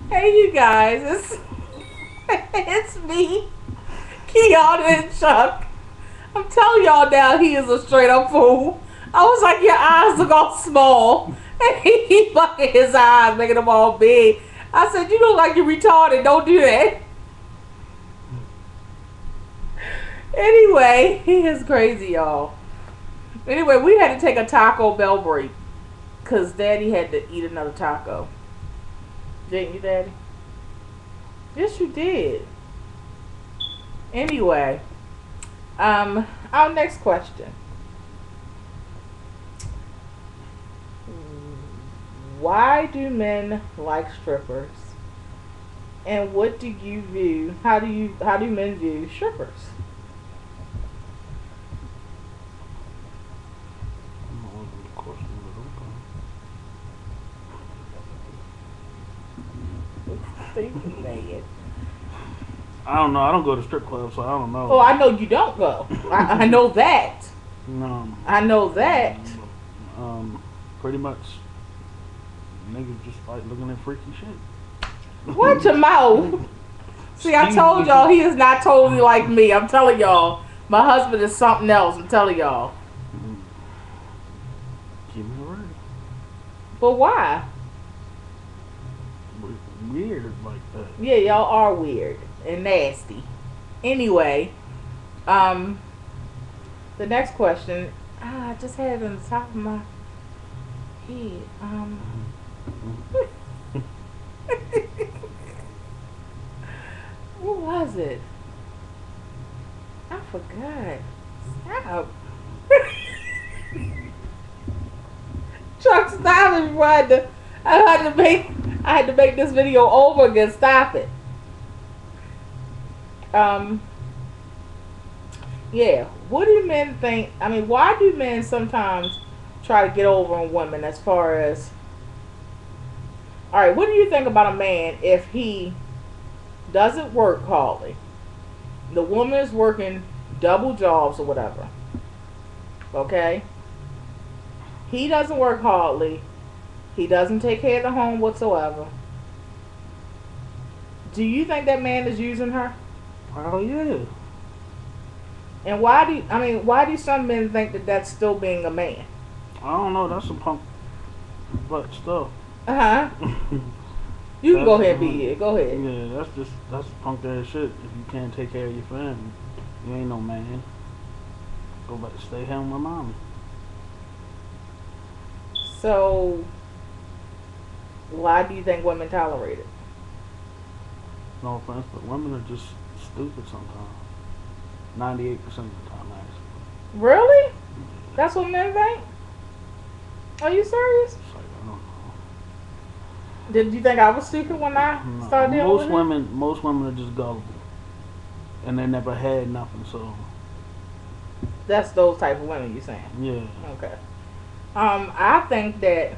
Hey, you guys, it's it's me, Kianna and Chuck. I'm telling y'all now, he is a straight up fool. I was like, your eyes look all small, and he fucking his eyes, making them all big. I said, you look like you're retarded. Don't do that. Anyway, he is crazy, y'all. Anyway, we had to take a Taco Bell break because Daddy had to eat another taco. Didn't you, Daddy? Yes, you did. Anyway, our next question. Why do men like strippers? And what do you view? How do men view strippers? Stupid man. I don't know. I don't go to strip clubs, so I don't know. Oh, I know you don't go. I know that. No. I know that. Pretty much, niggas just like looking at freaky shit. Watch your mouth. See, I told y'all he is not totally like me. I'm telling y'all, my husband is something else. I'm telling y'all. Keep me ready. But why? Weird like that. Yeah, y'all are weird and nasty. Anyway, the next question. I just had it on the top of my head. What was it? I forgot. Stop. Chuck, stop it before I had to make this video over again. Stop it. Yeah. What do men think? I mean, why do men sometimes try to get over on women as far as, all right, what do you think about a man if he doesn't work hardly? The woman is working double jobs or whatever. Okay? He doesn't work hardly. He doesn't take care of the home whatsoever. Do you think that man is using her? Well, yeah. And why do some men think that that's still being a man? I don't know. That's some punk butt stuff. Uh huh. You can go ahead and be here. Go ahead. Yeah, that's punk ass shit. If you can't take care of your family, you ain't no man. Go back to stay home with mommy. So, why do you think women tolerate it? No offense, but women are just stupid sometimes. 98% of the time, actually. Really? That's what men think? Are you serious? It's like, I don't know. Did you think I was stupid when I started dealing with it? Most women are just gullible, and they never had nothing. So That's those type of women you saying? yeah. Okay. I think that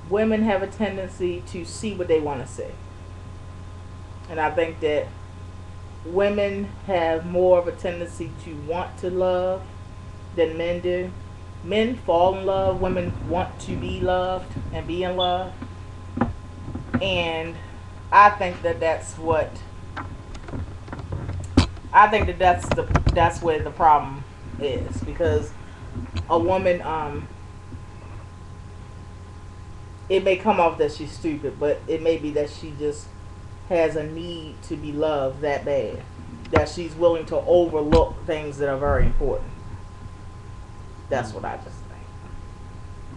women have a tendency to see what they want to see, and I think that women have more of a tendency to want to love than men do. Men fall in love. Women want to be loved and be in love. And I think that that's where the problem is, because a woman, it may come off that she's stupid, but it may be that she just has a need to be loved that bad that she's willing to overlook things that are very important. That's what I just think.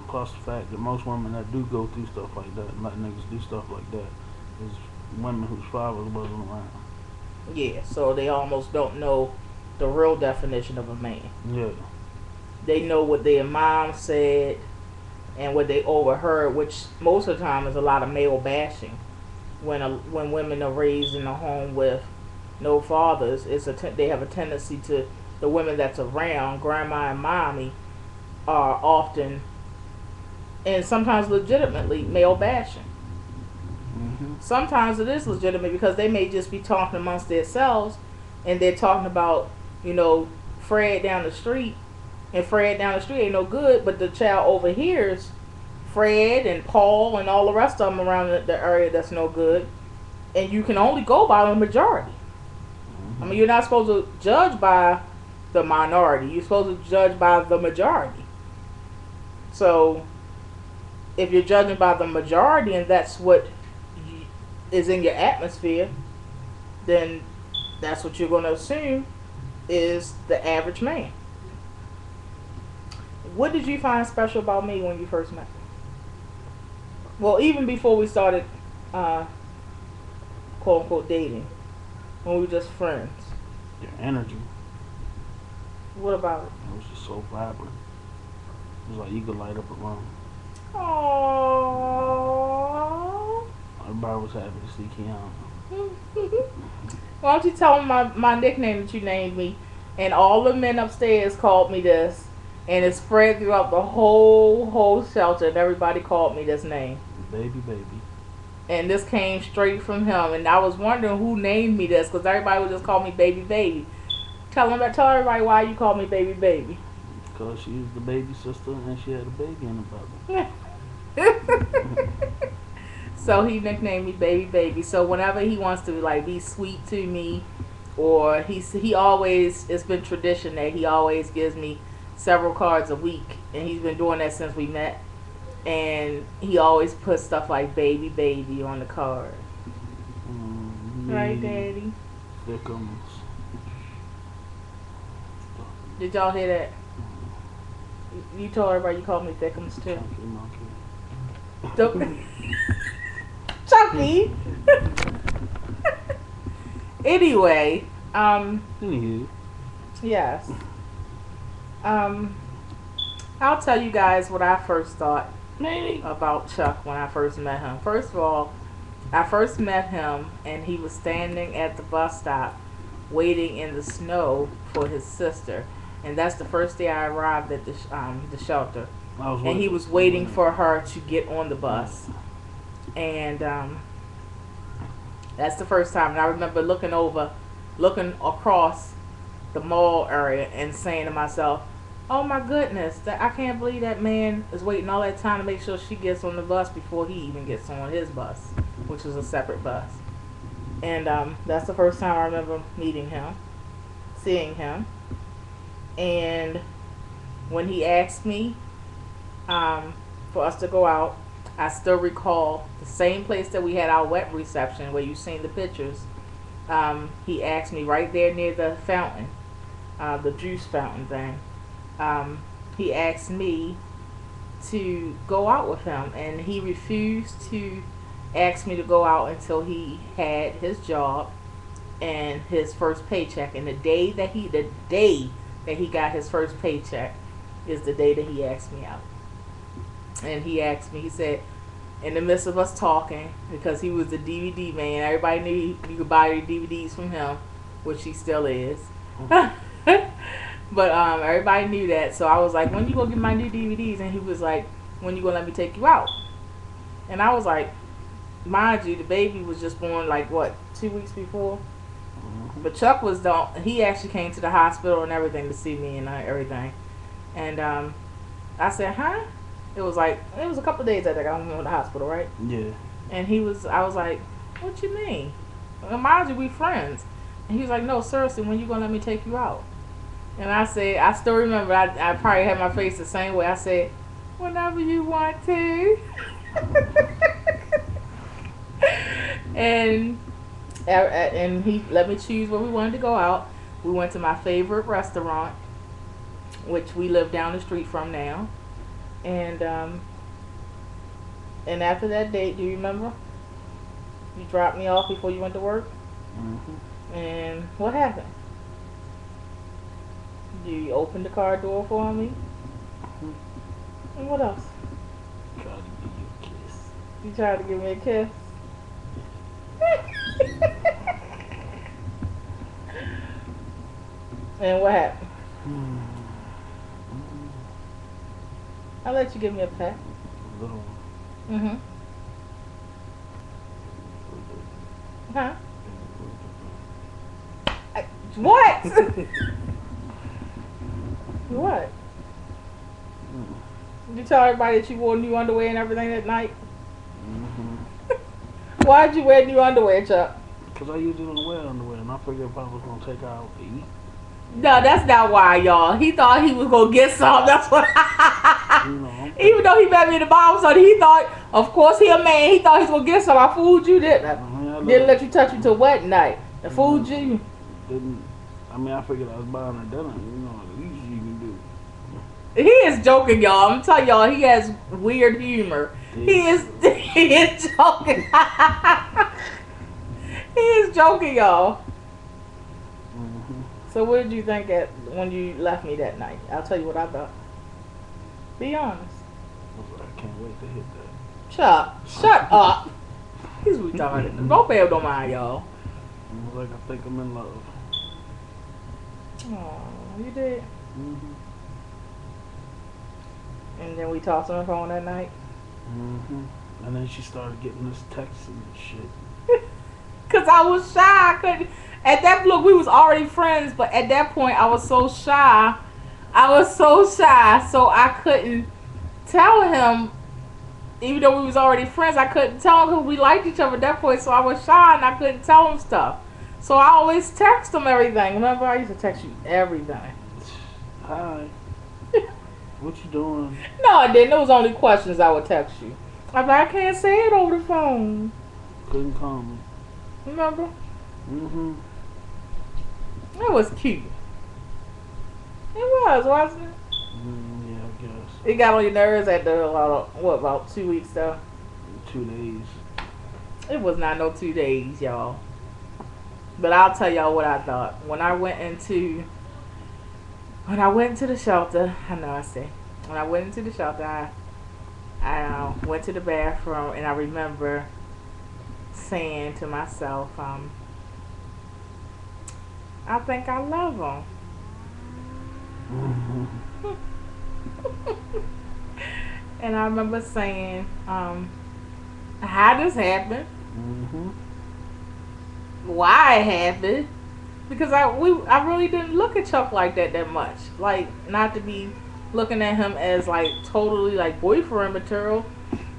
Plus the fact that most women that do go through stuff like that and let niggas do stuff like that is women whose fathers wasn't around. Yeah, so they almost don't know the real definition of a man. Yeah. They know what their mom said and what they overheard, which most of the time is a lot of male bashing. When women are raised in a home with no fathers, they have a tendency to, the women that's around, grandma and mommy, are often and sometimes legitimately male bashing. Sometimes it is legitimate because they may just be talking amongst themselves and they're talking about, Fred down the street, and Fred down the street ain't no good, but the child overhears Fred and Paul and all the rest of them around the area that's no good, and you can only go by the majority. I Mm-hmm. mean, you're not supposed to judge by the minority. You're supposed to judge by the majority. So if you're judging by the majority and that's what is in your atmosphere, then that's what you're going to assume is the average man. What did you find special about me when you first met me? Well, even before we started, uh, quote unquote, dating, when we were just friends. Your energy, What about it? it was just so vibrant. It was like you could light up a room. Aww. Everybody was happy to see Kianna. Why don't you tell them my nickname that you named me? And all the men upstairs called me this. And it spread throughout the whole shelter. And everybody called me this name. Baby, baby. And this came straight from him. And I was wondering who named me this. Because everybody would just call me baby, baby. Tell everybody why you call me baby, baby. Because she was the baby sister and she had a baby in the belly. So he nicknamed me baby baby. So whenever he wants to like be sweet to me, or he always, it's been tradition that he always gives me several cards a week, and he's been doing that since we met. And he always puts stuff like baby baby on the card. Right, Daddy? Thickums. Did y'all hear that? You told everybody you called me Thickums too. Chunky monkey. Chucky. Anyway, Anywho. yes. I'll tell you guys what I first thought Maybe. about Chuck when I first met him. First of all, I first met him and he was standing at the bus stop waiting in the snow for his sister. And that's the first day I arrived at the shelter. And he was waiting for her to get on the bus. And that's the first time. And I remember looking across the mall area and saying to myself, oh my goodness, I can't believe that man is waiting all that time to make sure she gets on the bus before he even gets on his bus, which was a separate bus. And that's the first time I remember meeting him, seeing him. And when he asked me for us to go out, I still recall the same place that we had our wet reception where you've seen the pictures. He asked me right there near the fountain, the juice fountain thing. He asked me to go out with him, and he refused to ask me to go out until he had his job and his first paycheck. And the day that he got his first paycheck is the day that he asked me out. And he asked me, he said, in the midst of us talking, because he was the DVD man, everybody knew you could buy your DVDs from him, which he still is. But everybody knew that. So I was like, when you gonna get my new DVDs? And he was like, when you gonna let me take you out? And I was like, mind you, the baby was just born like what, 2 weeks before. But Chuck was he actually came to the hospital and everything to see me and everything. And I said, huh? It was a couple of days after I got home from the hospital, right? Yeah. And I was like, what you mean? And mind you, we friends. And he was like, no, seriously, when you gonna let me take you out? And I said, I still remember, I probably had my face the same way. I said, whenever you want to. and he let me choose where we wanted to go out. We went to my favorite restaurant, which we live down the street from now. And after that date, do you remember? You dropped me off before you went to work. And what happened? You opened the car door for me. And what else? Tried to give you a kiss. You tried to give me a kiss. And what happened? I let you give me a pet. A little Mhm. Huh? What? What? Did you tell everybody that you wore new underwear and everything that night? Why'd you wear new underwear, Chuck? Because I usually don't wear underwear, and I figured if I was gonna take her out to eat, No, that's not why, y'all. He thought he was gonna get some. That's what. you know, I'm Even though he met me in the Bible study, he thought, of course, he a man. He thought he was gonna get some. I fooled you, didn't I? Didn't let you touch me till wedding night. I fooled you. Didn't. I mean, I figured I was buying her dinner. You know, the least you can do. He is joking, y'all. I'm telling y'all, he has weird humor. He is joking. He is joking, y'all. Mm-hmm. So what did you think when you left me that night? I'll tell you what I thought. Be honest. I can't wait to hit that. Shut up. He's retarded. Don't pay him no mind, y'all. I was like, I think I'm in love. Oh, you did. Mm-hmm. And then we talked on the phone that night. Mm-hmm. And then she started getting this text and shit. Cause I was shy. I couldn't. At that look, we was already friends, but at that point, I was so shy. So I couldn't tell him. Even though we was already friends, I couldn't tell him we liked each other at that point. So I was shy and I couldn't tell him stuff. So I always text him everything. Remember, I used to text you everything. Hi. What you doing? No, I didn't. It was only questions I would text you. I'm like, I can't say it over the phone. Couldn't call me. Remember? Mm-hmm. It was cute. It was, wasn't it? Yeah, I guess. It got on your nerves at the, about 2 weeks though? 2 days. It was not no 2 days, y'all. But I'll tell y'all what I thought. When I went into the shelter, I know I say, when I went into the shelter, I went to the bathroom and I remember saying to myself, I think I love him. Mm-hmm. And I remember saying, how this happened, Mm-hmm. why it happened, because I really didn't look at Chuck like that much. Like, not to be looking at him as like totally like boyfriend material.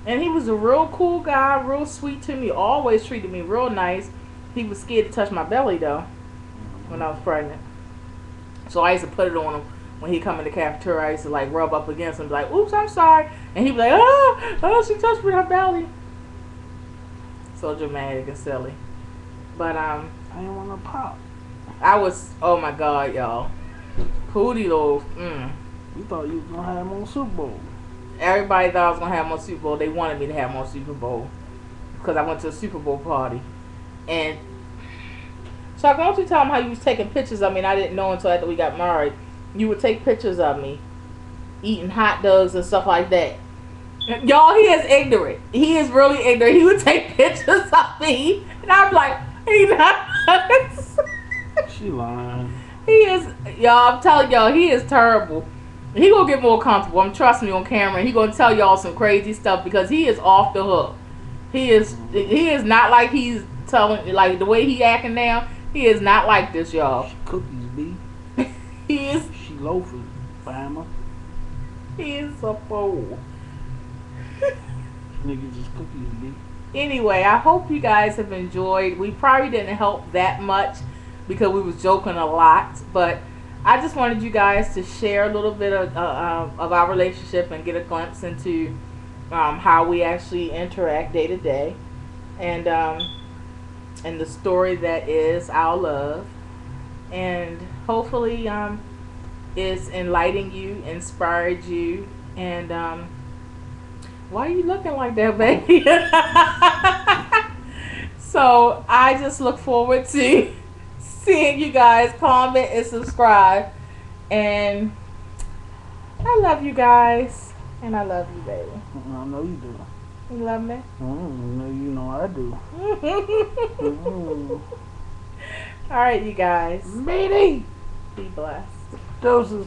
And he was a real cool guy, real sweet to me, always treated me real nice. He was scared to touch my belly though when I was pregnant. So I used to put it on him when he come in the cafeteria. I used to like rub up against him and be like, oops, I'm sorry. And he'd be like, oh, she touched me in her belly. So dramatic and silly. But I didn't want to pop. I was, oh my God, y'all. Pootie though, You thought you was gonna have him on Super Bowl. Everybody thought I was gonna have him on Super Bowl. They wanted me to have him on Super Bowl because I went to a Super Bowl party. And Chuck, why don't you tell them how you was taking pictures of me? And I didn't know until after we got married. You would take pictures of me eating hot dogs and stuff like that. Y'all, he is ignorant. He is really ignorant. He would take pictures of me, and I'm like, he not. She lying. He is, y'all. I'm telling y'all, he is terrible. He gonna get more comfortable. I'm trusting me on camera. He gonna tell y'all some crazy stuff because he is off the hook. He is not like he's telling, like the way he acting now. He is not like this, y'all. She cookies, B. He is. She loafing, fama. He is a fool. Niggas just cookies, B. Anyway, I hope you guys have enjoyed. We probably didn't help that much because we was joking a lot, but I just wanted you guys to share a little bit of our relationship and get a glimpse into how we actually interact day to day, and the story that is our love, and hopefully it's enlightening you, inspired you, and why are you looking like that, baby? So I just look forward to seeing you guys comment and subscribe. And I love you guys. And I love you, baby. I know you do. You love me? You know I do. All right, you guys. Meaty. Be blessed. Doses.